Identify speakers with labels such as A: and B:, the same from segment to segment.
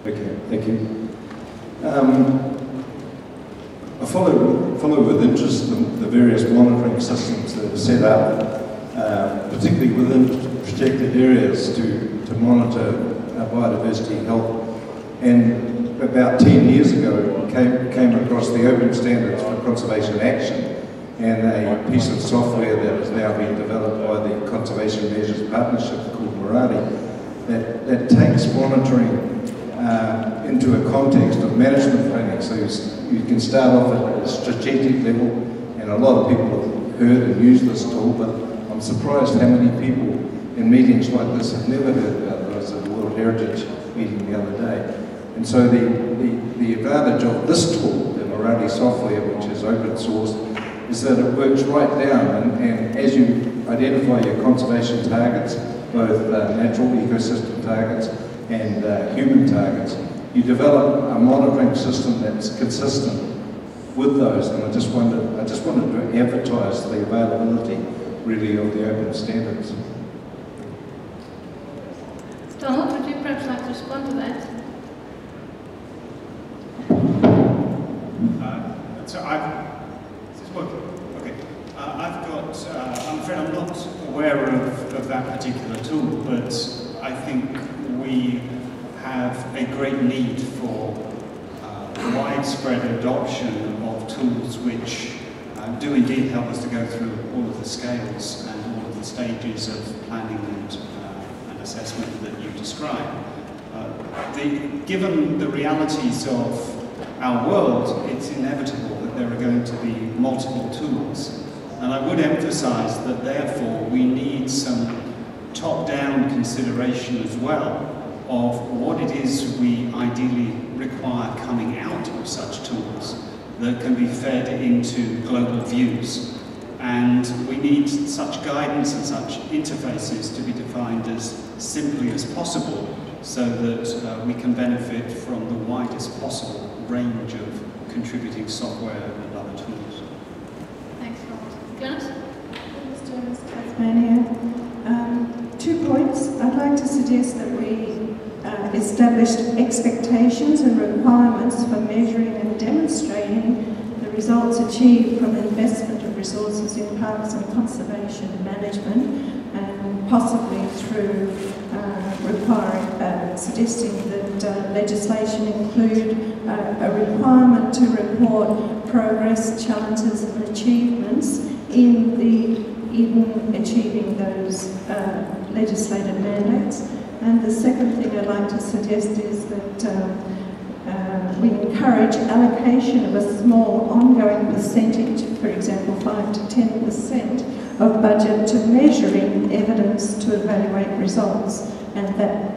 A: Okay, thank you. I follow with interest the various monitoring systems that are set up, particularly within protected areas to monitor biodiversity health. And about 10 years ago, came across the Open Standards for Conservation Action, and a piece of software that has now been developed by the Conservation Measures Partnership called Murari, that takes monitoring into a context of management planning. So you can start off at a strategic level, and a lot of people have heard and used this tool, but I'm surprised how many people in meetings like this have never heard about it. I was at the World Heritage meeting the other day. And so the advantage of this tool, the Murari software, which is open source, is that it works right down, and as you identify your conservation targets, both natural ecosystem targets and human targets, you develop a monitoring system that's consistent with those. And I just wanted to advertise the availability, really, of the open standards.
B: Donald, would you perhaps like to respond to that?
C: I'm afraid I'm not aware of that particular tool, but I think we have a great need for widespread adoption of tools which do indeed help us to go through all of the scales and all of the stages of planning and assessment that you describe. Given the realities of our world, it's inevitable that there are going to be multiple tools. And I would emphasize that therefore we need some top-down consideration as well of what it is we ideally require coming out of such tools that can be fed into global views. And we need such guidance and such interfaces to be defined as simply as possible so that we can benefit from the widest possible range of contributing software and other tools.
B: Thanks, Rob. Glynis?
D: Mr. Tasmania. 2 points. I'd like to suggest that we established expectations and requirements for measuring and demonstrating the results achieved from investment of resources in parks and conservation management, and possibly through suggesting that legislation include a requirement to report progress, challenges and achievements in achieving those legislated mandates. And the second thing I'd like to suggest is that we encourage allocation of a small ongoing percentage, for example 5 to 10% of budget, to measuring evidence to evaluate results, and that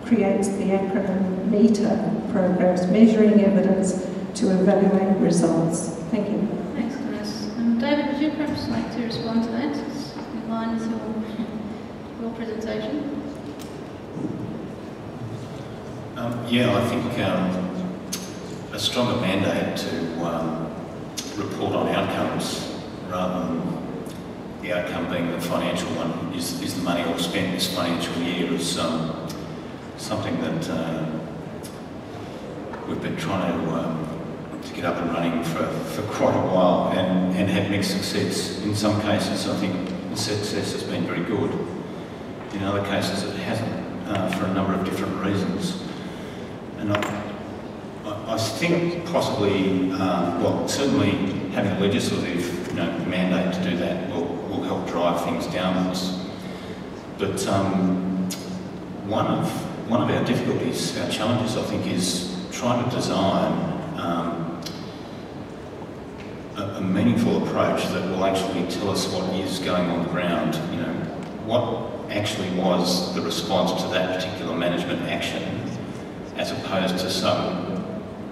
D: creates the acronym META programs, measuring evidence to evaluate results. Thank you.
B: Thanks, Glynis. David, would you perhaps like to respond to that? It's in line with your presentation.
E: Yeah, I think a stronger mandate to report on outcomes rather than the outcome being the financial one is the money all spent this financial year is something that we've been trying to get up and running for quite a while and had mixed success. In some cases I think the success has been very good. In other cases it hasn't for a number of different reasons. And I think possibly, well, certainly having a legislative mandate to do that will help drive things downwards. But one of our difficulties, our challenges, I think, is trying to design a meaningful approach that will actually tell us what is going on the ground. What actually was the response to that particular management action, as opposed to some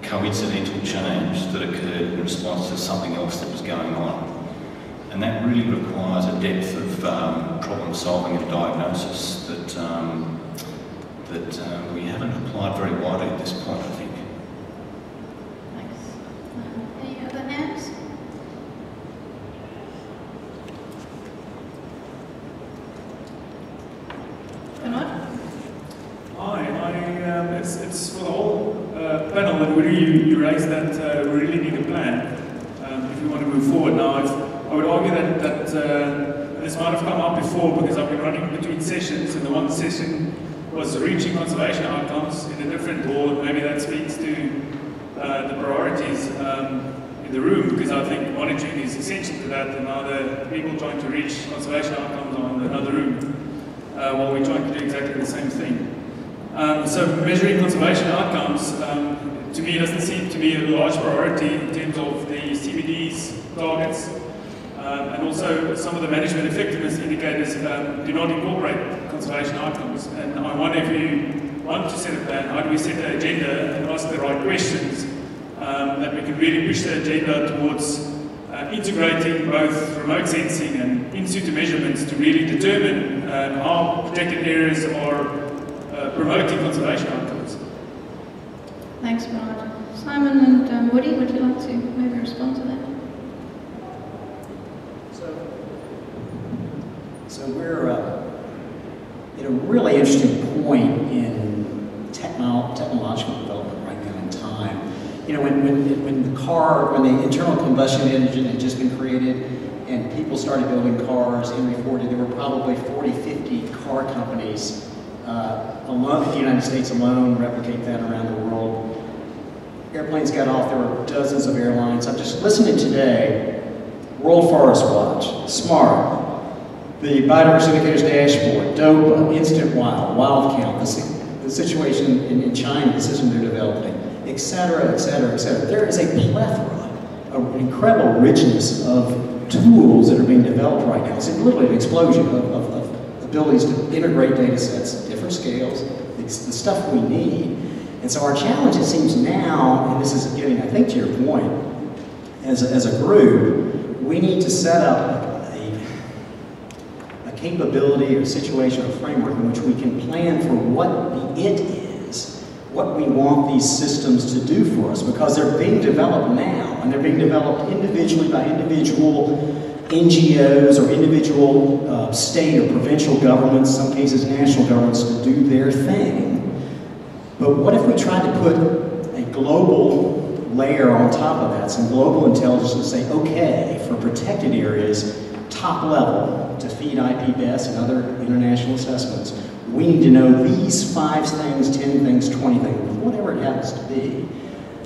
E: coincidental change that occurred in response to something else that was going on. And that really requires a depth of problem solving and diagnosis that we haven't applied very widely at this point, I think.
B: Thanks. Any other hands?
F: Hi, it's for the whole Woody, you raised that we really need a plan if we want to move forward. Now, I would argue that this might have come up before because I've been running between sessions, and the one session was reaching conservation outcomes in a different board. Maybe that speaks to the priorities in the room, because I think monitoring is essential to that, and now the people trying to reach conservation outcomes are in another room while we're trying to do exactly the same thing. So measuring conservation outcomes, to me, doesn't seem to be a large priority in terms of the CBD's targets. And also, some of the management effectiveness indicators do not incorporate conservation outcomes. And I wonder, if you want to set a plan, how do we set an agenda and ask the right questions that we can really push the agenda towards integrating both remote sensing and in-situ measurements to really determine how protected areas are promoting conservation outcomes.
B: Thanks, Bernard. Simon and Woody, would you like to maybe respond to that?
G: So we're at a really interesting point in technological development right now in time. You know, when the internal combustion engine had just been created and people started building cars, Henry Ford, there were probably 40, 50 car companies alone in the United States alone, replicate that around the world. Airplanes got off, there were dozens of airlines. I'm just listening today, World Forest Watch, SMART, the Biodiversity Indicators Dashboard, DOPA, Instant Wild, Wild Count, the situation in China, the system they're developing, et cetera, et cetera, et cetera. There is a plethora, an incredible richness of tools that are being developed right now. It's literally an explosion of abilities to integrate data sets, different scales, the stuff we need. And so our challenge, it seems now, and this is getting, I think, to your point, as a group, we need to set up a capability or situation or framework in which we can plan for what the it is, what we want these systems to do for us, because they're being developed now, and they're being developed individually by individual NGOs or individual state or provincial governments, in some cases national governments, to do their thing. But what if we tried to put a global layer on top of that, some global intelligence, and say, okay, for protected areas, top level, to feed IPBES and other international assessments, we need to know these 5 things, 10 things, 20 things, whatever it happens to be.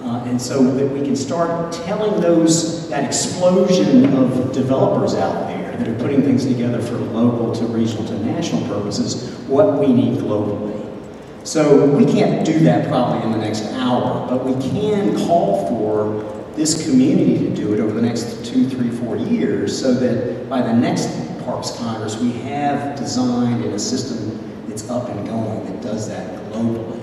G: And so that we can start telling that explosion of developers out there that are putting things together for local to regional to national purposes, what we need globally. So we can't do that probably in the next hour, but we can call for this community to do it over the next 2, 3, 4 years, so that by the next Parks Congress we have designed in a system that's up and going that does that globally.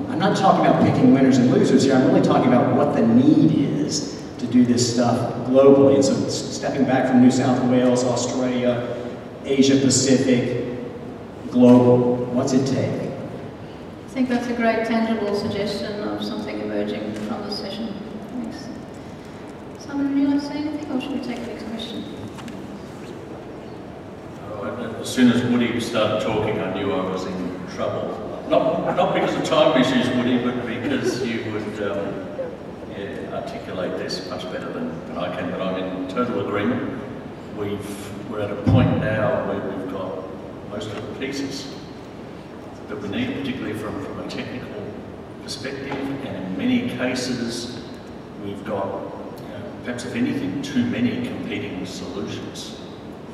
G: I'm not talking about picking winners and losers here, I'm really talking about what the need is to do this stuff globally. And so stepping back from New South Wales, Australia, Asia Pacific, global, what's it take?
B: I think that's a great tangible suggestion of something emerging from the session. Thanks. Simon, would you like to say anything, or should we take the next question?
H: As soon as Woody started talking, I knew I was in trouble. Not because of time issues, Woody, but because you would articulate this much better than I can. But I'm in total agreement. We're at a point now where we've got most of the pieces that we need, particularly from a technical perspective, and in many cases we've got, perhaps if anything, too many competing solutions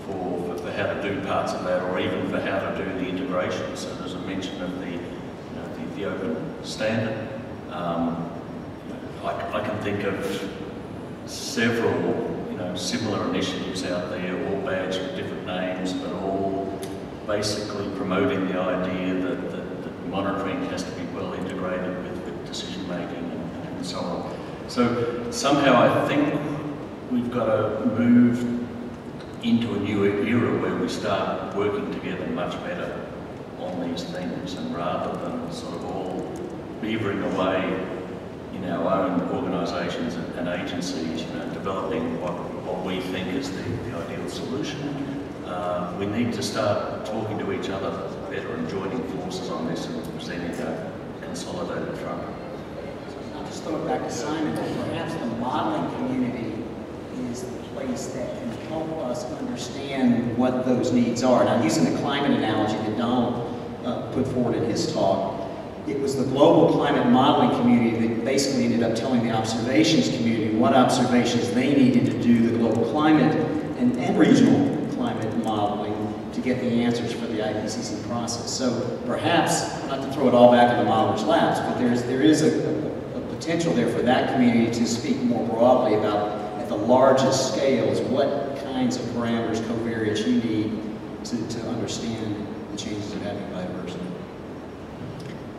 H: for how to do parts of that, or even for how to do the integration. So there's a mention of the open standard. I can think of several similar initiatives out there, all badged with different names, but all basically promoting the idea that monitoring has to be well integrated with decision making and so on. So somehow I think we've got to move into a new era where we start working together much better on these things, and rather than sort of all beavering away in our own organisations and agencies, developing what we think is the ideal solution. We need to start talking to each other better and joining forces on this and presenting a consolidated front.
G: just throw it back to Simon, that perhaps the modeling community is the place that can help us understand what those needs are. Now, using the climate analogy that Donald put forward in his talk, it was the global climate modeling community that basically ended up telling the observations community what observations they needed to do the global climate and regional climate modeling to get the answers for the IPCC process. So perhaps, not to throw it all back into modelers' laps, but there is a potential there for that community to speak more broadly about, at the largest scales, what kinds of parameters, covariates you need to understand the changes in biodiversity.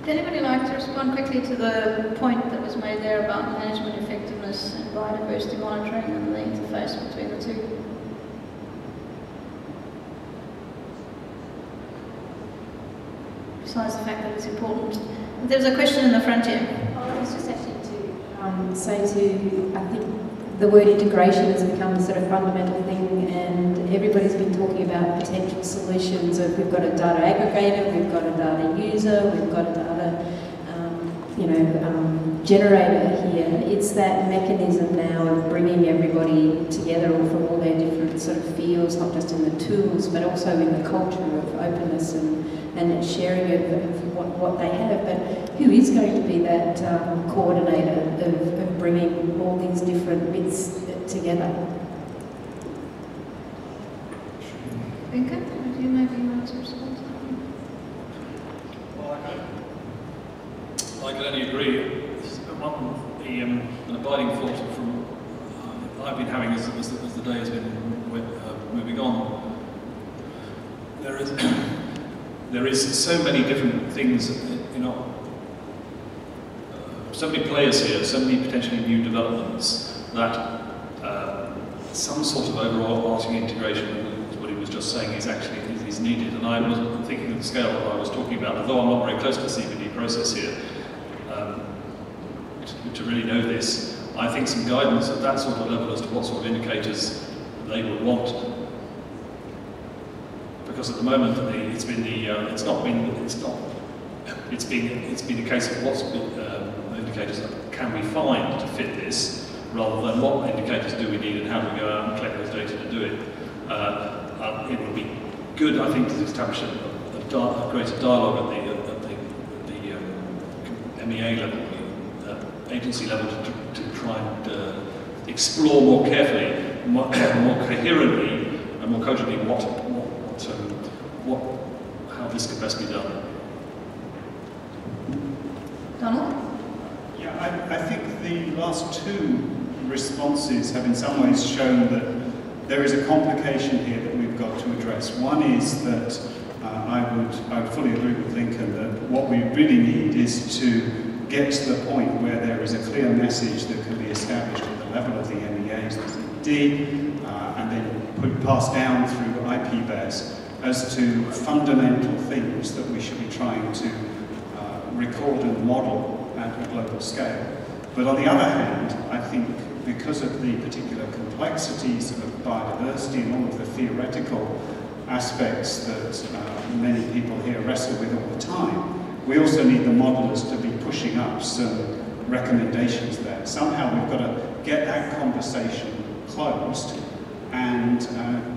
B: Would anybody like to respond quickly to the point that was made there about management effectiveness and biodiversity monitoring and the interface between the two? Besides the fact that it's important. There was a question in the front here.
I: I was just actually to say I think the word integration has become a sort of fundamental thing, and everybody's been talking about potential solutions of we've got a data aggregator, we've got a data user, we've got a data generator here. It's that mechanism now of bringing everybody together from all their different sort of fields, not just in the tools, but also in the culture of openness and sharing of what they have. But who is going to be that coordinator of bringing all these different bits together?
B: Vinka, would you maybe want to respond to that one?
J: Well, I can only agree. An abiding thought from I've been having as the day has been moving on. There is so many different things, so many players here, so many potentially new developments that some sort of overarching integration, what he was just saying, is needed. And I was thinking of the scale that I was talking about, although I'm not very close to the CBD process here, to really know this, I think some guidance at that sort of level as to what sort of indicators they would want. Because at the moment, it's been a case of what's indicators that can we find to fit this, rather than what indicators do we need and how do we go out and collect those data to do it. It would be good, I think, to establish a greater dialogue at the MEA level, agency level, to try and explore more carefully, more coherently, and more cogently how this could best be done.
B: Donald?
C: Yeah, I think the last two responses have in some ways shown that there is a complication here that we've got to address. One is that I would fully agree with Lincoln that what we really need is to get to the point where there is a clear message that can be established at the level of the MEAs, the CBD, and then passed down through IPBES as to fundamental things that we should be trying to record and model at a global scale. But on the other hand, I think because of the particular complexities of biodiversity and all of the theoretical aspects that many people here wrestle with all the time, we also need the modelers to be pushing up some recommendations there. Somehow we've got to get that conversation closed and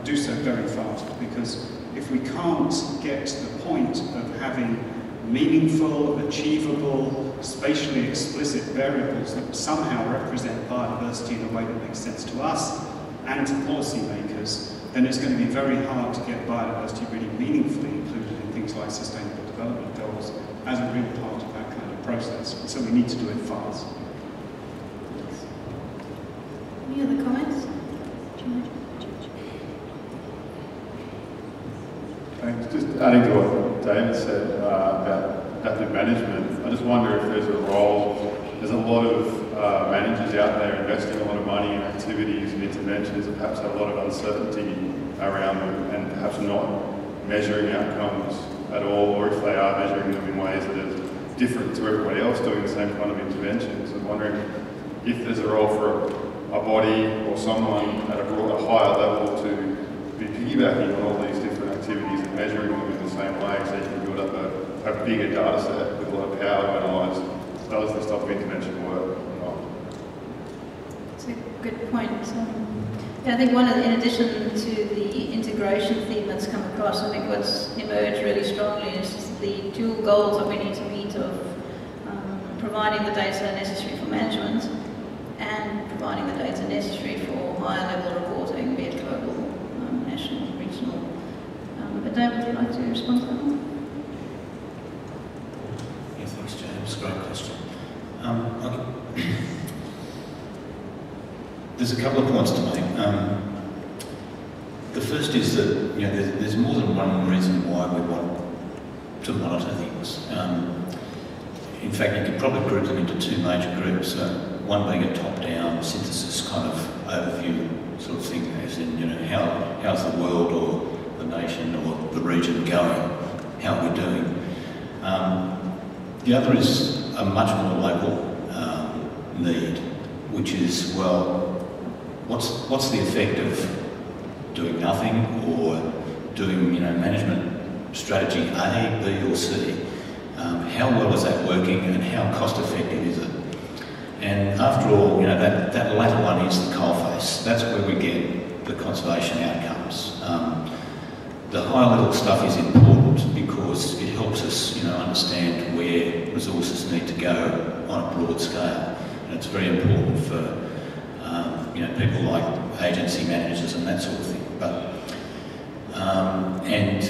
C: do so very fast, because if we can't get to the point of having meaningful, achievable, spatially explicit variables that somehow represent biodiversity in a way that makes sense to us and to policymakers, then it's going to be very hard to get biodiversity really meaningfully included in things like sustainable development goals as a real part of that kind of process. So we need to do it fast.
B: Any other comments?
K: Thanks. Just adding to what David said about adaptive management, I just wonder if there's a role. There's a lot of managers out there investing a lot of money in activities and interventions that perhaps have a lot of uncertainty around them and perhaps not measuring outcomes at all, or if they are measuring them in ways that are different to everybody else doing the same kind of interventions. I'm wondering if there's a role for a body or someone at a higher level to be piggybacking on all these different activities and measuring them in the same way, so you can build up a bigger data set with a lot of power to analyse does this type of intervention work or not?
B: It's a good point. Yeah, I think in addition to the integration theme that's come across, I think what's emerged really strongly is the dual goals that we need to meet of providing the data necessary for management and providing the data necessary for higher level reporting, be it global, national, regional. But Dave, would you like to respond to that one?
E: Yeah, thanks, James. Great question. There's a couple of points to make. The first is that there's more than one reason why we want to monitor things. In fact, you could probably group them into two major groups. One being a top-down synthesis kind of overview sort of thing, as in how's the world or the nation or the region going, how are we doing. The other is a much more local need, which is, well, what's the effect of doing nothing or doing management strategy A, B or C? How well is that working and how cost effective is it? And after all, that latter one is the coalface. That's where we get the conservation outcomes. The high level stuff is important because it helps us understand where resources need to go on a broad scale. And it's very important for people like agency managers and that sort of thing. But and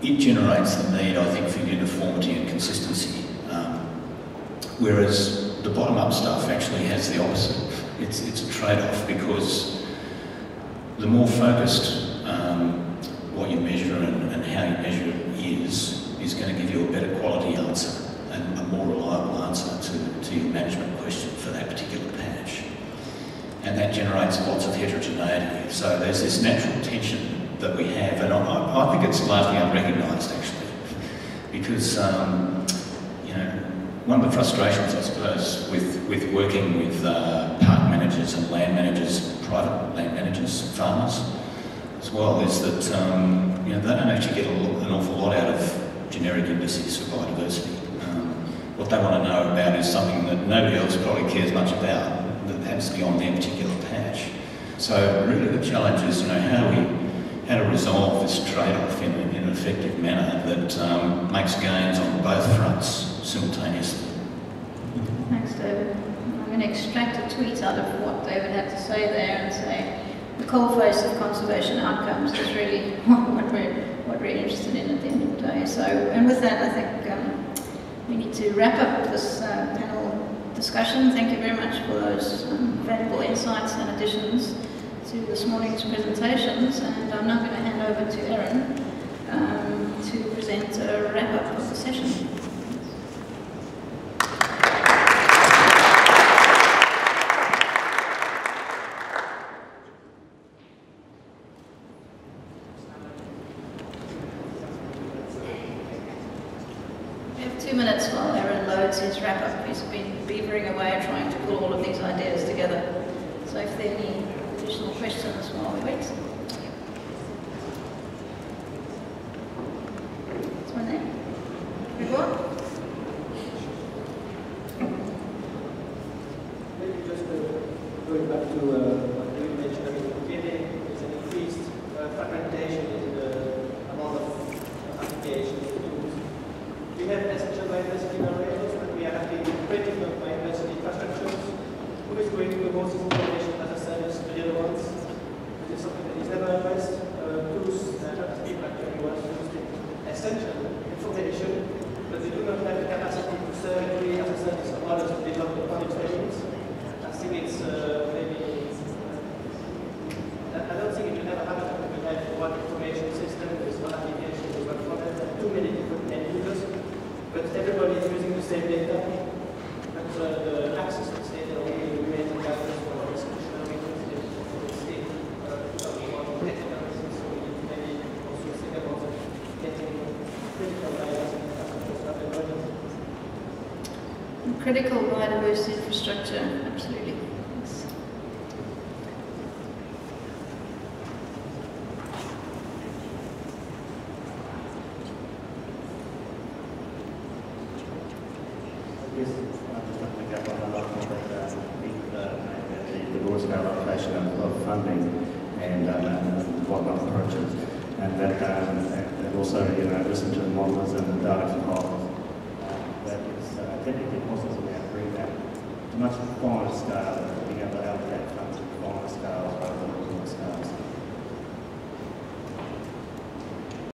E: it generates the need, I think, for uniformity and consistency. Whereas the bottom-up stuff actually has the opposite. It's a trade-off because the more focused what you measure and how you measure it is going to give you a better quality answer and a more reliable answer to your management question for that particular patch. And that generates lots of heterogeneity. So there's this natural tension that we have, and I think it's largely unrecognised actually, because one of the frustrations, I suppose, with working with park managers and land managers, private land managers, farmers as well, is that they don't actually get an awful lot out of generic indices for biodiversity. What they want to know about is something that nobody else probably cares much about, that happens to be on their particular patch. So really the challenge is, how to resolve this trade-off in an effective manner that makes gains on both fronts simultaneously.
B: Thanks, David. I'm going to extract a tweet out of what David had to say there and say the coalface of conservation outcomes is really what we're interested in at the end of the day. So, and with that, I think we need to wrap up this panel discussion. Thank you very much for those valuable insights and additions to this morning's presentations. And I'm now going to hand over to Erin to present a wrap-up of the session. We have 2 minutes while Erin loads his wrap-up. He's been beavering away trying to pull all of these ideas together. So if there are any additional questions while we wait. What's my name? Everyone?
L: Maybe just going back to what you mentioned, clearly there's an increased fragmentation in the amount of applications we use. We have essential biodiversity narrators, but we are having critical biodiversity infrastructures. Who is going to host this information as a service to the other ones? It is something that is never addressed. Tools that people actually want to use essential information, but they do not have the capacity to serve it as a service of others to develop the public trainings. I think it's maybe. I don't think it will ever happen that we have one information system with one application with one product and too many different end users, but everybody is using the same data. But the access to the data really remains a challenge for exclusionary reasons for the state. Technical reasons, so we need maybe also think about getting critical biodiversity infrastructure up and running.
B: Critical biodiversity infrastructure, absolutely. Yes.
M: Yes, I just want to pick up on another point that the broad scale allocation of funding and bottom-up approaches, and that and also listen to the modelers and the data compilers. That is technically possible now to bring that to much finer scale, being able to allocate funds to finer scale rather